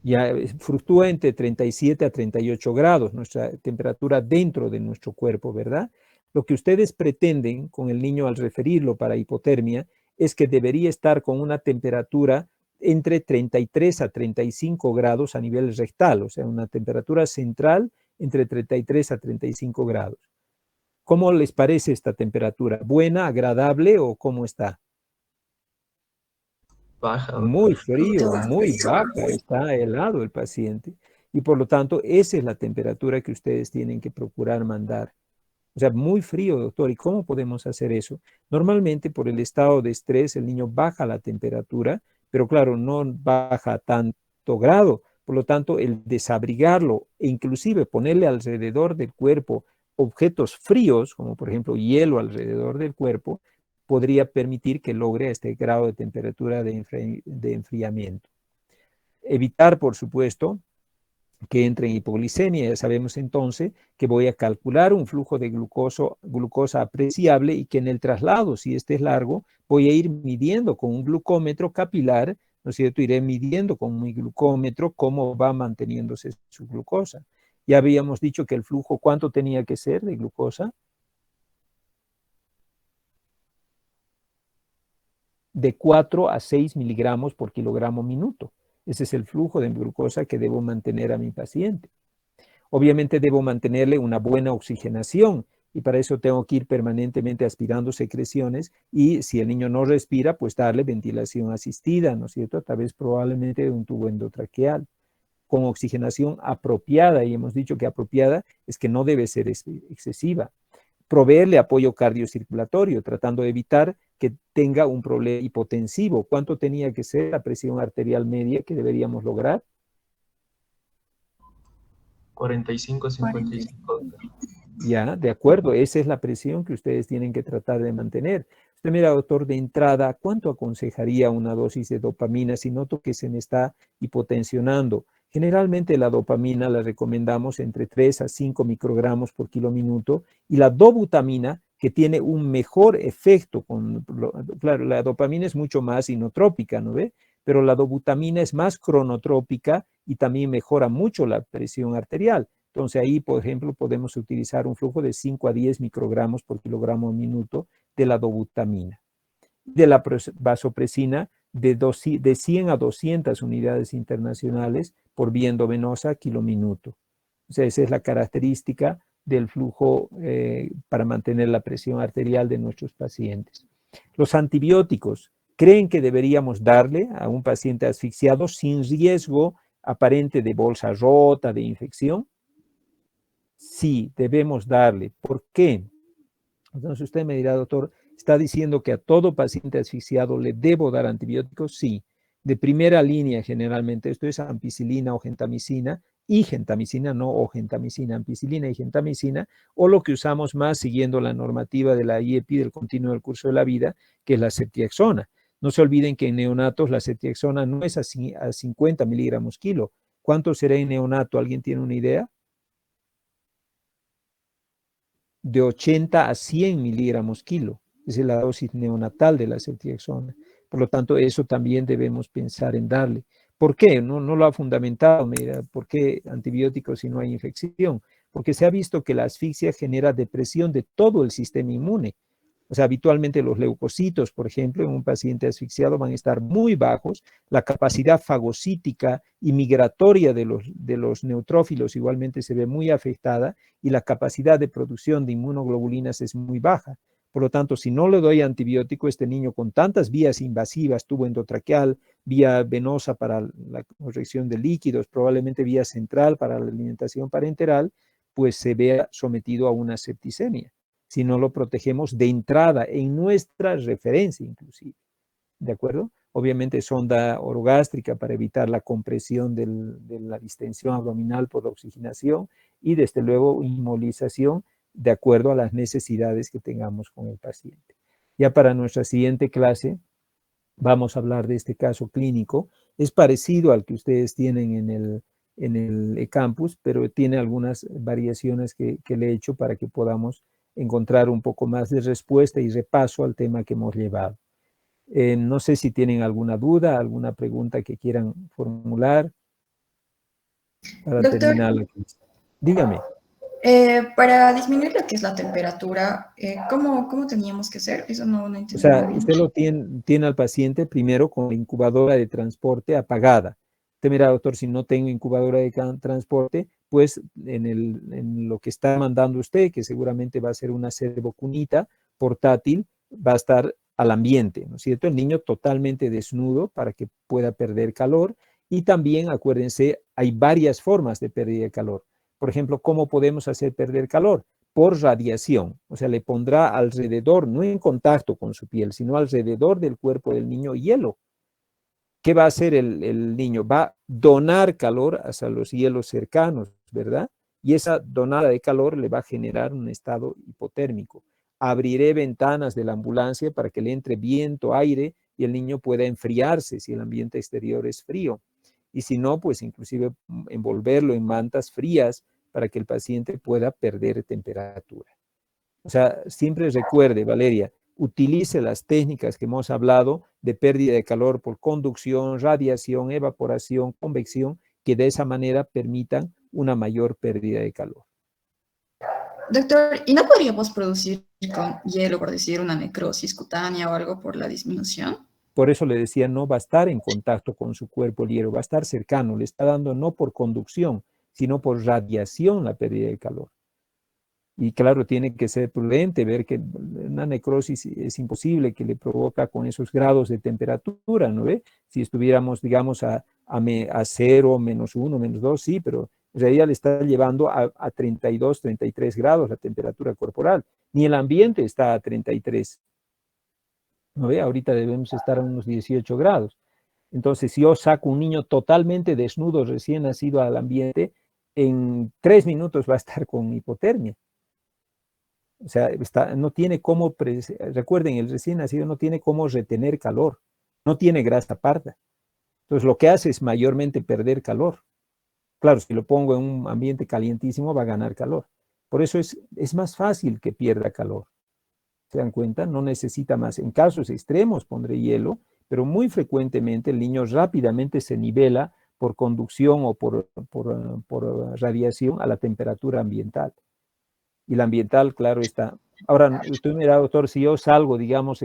[SPEAKER 1] Ya fluctúa entre 37 a 38 grados, nuestra temperatura dentro de nuestro cuerpo, ¿verdad? Lo que ustedes pretenden con el niño al referirlo para hipotermia es que debería estar con una temperatura entre 33 a 35 grados a nivel rectal, o sea, una temperatura central entre 33 a 35 grados. ¿Cómo les parece esta temperatura? ¿Buena, agradable o cómo está?
[SPEAKER 5] Baja.
[SPEAKER 1] Muy frío, muy baja, está helado el paciente. Y por lo tanto, esa es la temperatura que ustedes tienen que procurar mandar. O sea, muy frío, doctor. ¿Y cómo podemos hacer eso? Normalmente por el estado de estrés el niño baja la temperatura, pero claro, no baja a tanto grado. Por lo tanto, el desabrigarlo e inclusive ponerle alrededor del cuerpo objetos fríos, como por ejemplo hielo alrededor del cuerpo, podría permitir que logre este grado de temperatura de enfriamiento. Evitar, por supuesto, que entre en hipoglicemia. Ya sabemos entonces que voy a calcular un flujo de glucosa apreciable y que en el traslado, si este es largo, voy a ir midiendo con un glucómetro capilar, ¿no es cierto? Iré midiendo con mi glucómetro cómo va manteniéndose su glucosa. Ya habíamos dicho que el flujo, ¿cuánto tenía que ser de glucosa? De 4 a 6 miligramos por kilogramo minuto. Ese es el flujo de glucosa que debo mantener a mi paciente. Obviamente debo mantenerle una buena oxigenación y para eso tengo que ir permanentemente aspirando secreciones y si el niño no respira, pues darle ventilación asistida, ¿no es cierto? A través probablemente de un tubo endotraqueal con oxigenación apropiada, y hemos dicho que apropiada es que no debe ser excesiva. Proveerle apoyo cardiocirculatorio, tratando de evitar que tenga un problema hipotensivo. ¿Cuánto tenía que ser la presión arterial media que deberíamos lograr?
[SPEAKER 5] 45, 55.
[SPEAKER 1] Ya, de acuerdo, esa es la presión que ustedes tienen que tratar de mantener. Usted mira, doctor, de entrada, ¿cuánto aconsejaría una dosis de dopamina si noto que se me está hipotensionando? Generalmente la dopamina la recomendamos entre 3 a 5 microgramos por kilo minuto y la dobutamina, que tiene un mejor efecto, claro, la dopamina es mucho más inotrópica, ¿no ve? Pero la dobutamina es más cronotrópica y también mejora mucho la presión arterial. Entonces ahí, por ejemplo, podemos utilizar un flujo de 5 a 10 microgramos por kilogramo minuto de la dobutamina. De la vasopresina de 100 a 200 unidades internacionales por vía endovenosa kilo minuto. O sea, esa es la característica del flujo para mantener la presión arterial de nuestros pacientes. Los antibióticos, ¿creen que deberíamos darle a un paciente asfixiado sin riesgo aparente de bolsa rota, de infección? Sí, debemos darle. ¿Por qué? Entonces usted me dirá, doctor, ¿está diciendo que a todo paciente asfixiado le debo dar antibióticos? Sí. De primera línea generalmente, esto es ampicilina o gentamicina, y gentamicina, no o gentamicina, ampicilina y gentamicina, o lo que usamos más siguiendo la normativa de la IEPI del continuo del curso de la vida, que es la ceftriaxona. No se olviden que en neonatos la ceftriaxona no es a 50 miligramos kilo. ¿Cuánto será en neonato? ¿Alguien tiene una idea? De 80 a 100 miligramos kilo. Esa es la dosis neonatal de la ceftriaxona. Por lo tanto, eso también debemos pensar en darle. ¿Por qué? No lo ha fundamentado. Mira, ¿por qué antibióticos si no hay infección? Porque se ha visto que la asfixia genera depresión de todo el sistema inmune. O sea, habitualmente los leucocitos, por ejemplo, en un paciente asfixiado van a estar muy bajos. La capacidad fagocítica y migratoria de los neutrófilos igualmente se ve muy afectada y la capacidad de producción de inmunoglobulinas es muy baja. Por lo tanto, si no le doy antibiótico, este niño con tantas vías invasivas, tubo endotraqueal, vía venosa para la corrección de líquidos, probablemente vía central para la alimentación parenteral, pues se vea sometido a una septicemia. Si no lo protegemos de entrada en nuestra referencia inclusive, ¿de acuerdo? Obviamente sonda orogástrica para evitar la compresión de la distensión abdominal por la oxigenación y desde luego inmovilización de acuerdo a las necesidades que tengamos con el paciente. Ya para nuestra siguiente clase vamos a hablar de este caso clínico. Es parecido al que ustedes tienen en el eCampus, pero tiene algunas variaciones que le he hecho para que podamos encontrar un poco más de respuesta y repaso al tema que hemos llevado. No sé si tienen alguna duda, alguna pregunta que quieran formular para terminar la clase. Dígame.
[SPEAKER 12] Para disminuir lo que es la temperatura, ¿cómo teníamos que hacer? Eso no entendí.
[SPEAKER 1] O sea,
[SPEAKER 12] muy bien.
[SPEAKER 1] usted lo tiene al paciente primero con la incubadora de transporte apagada. Usted mira, doctor, si no tengo incubadora de transporte, pues en lo que está mandando usted, que seguramente va a ser una servocunita portátil, va a estar al ambiente, ¿no es cierto? El niño totalmente desnudo para que pueda perder calor. Y también, acuérdense, hay varias formas de pérdida de calor. Por ejemplo, ¿cómo podemos hacer perder calor? Por radiación. O sea, le pondrá alrededor, no en contacto con su piel, sino alrededor del cuerpo del niño hielo. ¿Qué va a hacer el niño? Va a donar calor hacia los hielos cercanos, ¿verdad? Y esa donada de calor le va a generar un estado hipotérmico. Abriré ventanas de la ambulancia para que le entre viento, aire y el niño pueda enfriarse si el ambiente exterior es frío. Y si no, pues inclusive envolverlo en mantas frías para que el paciente pueda perder temperatura. O sea, siempre recuerde, Valeria, utilice las técnicas que hemos hablado de pérdida de calor por conducción, radiación, evaporación, convección, que de esa manera permitan una mayor pérdida de calor.
[SPEAKER 12] Doctor, ¿y no podríamos producir con hielo, por decir, una necrosis cutánea o algo por la disminución?
[SPEAKER 1] Por eso le decía, no va a estar en contacto con su cuerpo el hielo, va a estar cercano, le está dando no por conducción, sino por radiación la pérdida de calor. Y claro, tiene que ser prudente, ver que una necrosis es imposible que le provoca con esos grados de temperatura, ¿no ve? Si estuviéramos, digamos, a 0, -1, -2, sí, pero en realidad le está llevando a 32, 33 grados la temperatura corporal. Ni el ambiente está a 33. ¿No ve? Ahorita debemos estar a unos 18 grados. Entonces, si yo saco un niño totalmente desnudo, recién nacido al ambiente, en 3 minutos va a estar con hipotermia. O sea, no tiene cómo, recuerden, el recién nacido no tiene cómo retener calor, no tiene grasa parda. Entonces lo que hace es mayormente perder calor. Claro, si lo pongo en un ambiente calientísimo va a ganar calor. Por eso es más fácil que pierda calor. ¿Se dan cuenta? No necesita más. En casos extremos pondré hielo, pero muy frecuentemente el niño rápidamente se nivela por conducción o por radiación a la temperatura ambiental. Y la ambiental, claro, está. Ahora, usted me dirá, doctor, si yo salgo, digamos,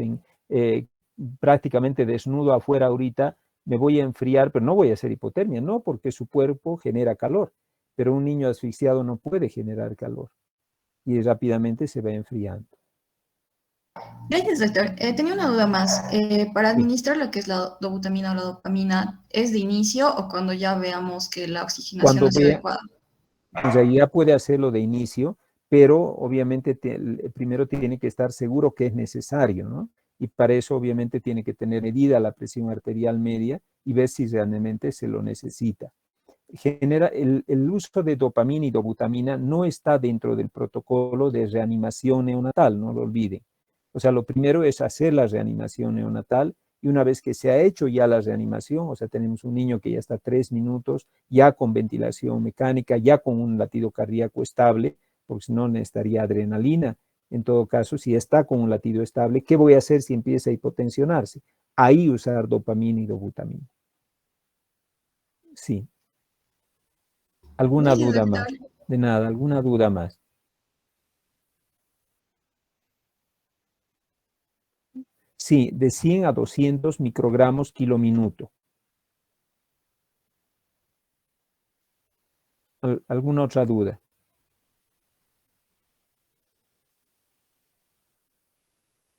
[SPEAKER 1] prácticamente desnudo afuera ahorita, me voy a enfriar, pero no voy a hacer hipotermia, no, porque su cuerpo genera calor. Pero un niño asfixiado no puede generar calor y rápidamente se va enfriando.
[SPEAKER 12] Gracias, doctor. Tenía una duda más. Para administrar lo que es la dobutamina o la dopamina, ¿es de inicio o cuando ya veamos que la oxigenación no es adecuada?
[SPEAKER 1] En realidad puede hacerlo de inicio, pero obviamente primero tiene que estar seguro que es necesario, ¿no? Y para eso obviamente tiene que tener medida la presión arterial media y ver si realmente se lo necesita. El uso de dopamina y dobutamina no está dentro del protocolo de reanimación neonatal, no lo olviden. O sea, lo primero es hacer la reanimación neonatal y una vez que se ha hecho ya la reanimación, o sea, tenemos un niño que ya está 3 minutos, ya con ventilación mecánica, ya con un latido cardíaco estable, porque si no necesitaría adrenalina. En todo caso, si está con un latido estable, ¿qué voy a hacer si empieza a hipotensionarse? Ahí usar dopamina y dobutamina. Sí. ¿Alguna duda más? De nada, ¿alguna duda más? Sí, de 100 a 200 microgramos kilominuto. ¿Alguna otra duda?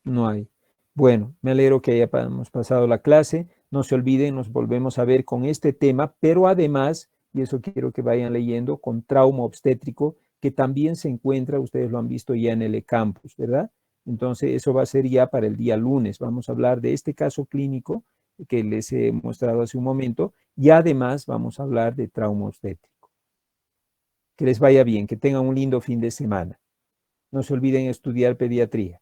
[SPEAKER 1] No hay. Bueno, me alegro que hayamos pasado la clase. No se olviden, nos volvemos a ver con este tema, pero además, y eso quiero que vayan leyendo, con trauma obstétrico, que también se encuentra, ustedes lo han visto ya en el eCampus, ¿verdad? Entonces, eso va a ser ya para el día lunes. Vamos a hablar de este caso clínico que les he mostrado hace un momento y además vamos a hablar de trauma obstétrico. Que les vaya bien, que tengan un lindo fin de semana. No se olviden estudiar pediatría.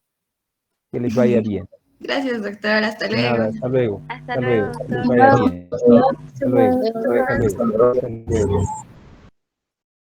[SPEAKER 1] Que les vaya bien.
[SPEAKER 12] Gracias, doctor. Hasta luego.
[SPEAKER 1] Nada, hasta luego.
[SPEAKER 7] Hasta luego,
[SPEAKER 1] Que les
[SPEAKER 7] doctor.
[SPEAKER 1] vaya bien. Hasta luego. Hasta luego.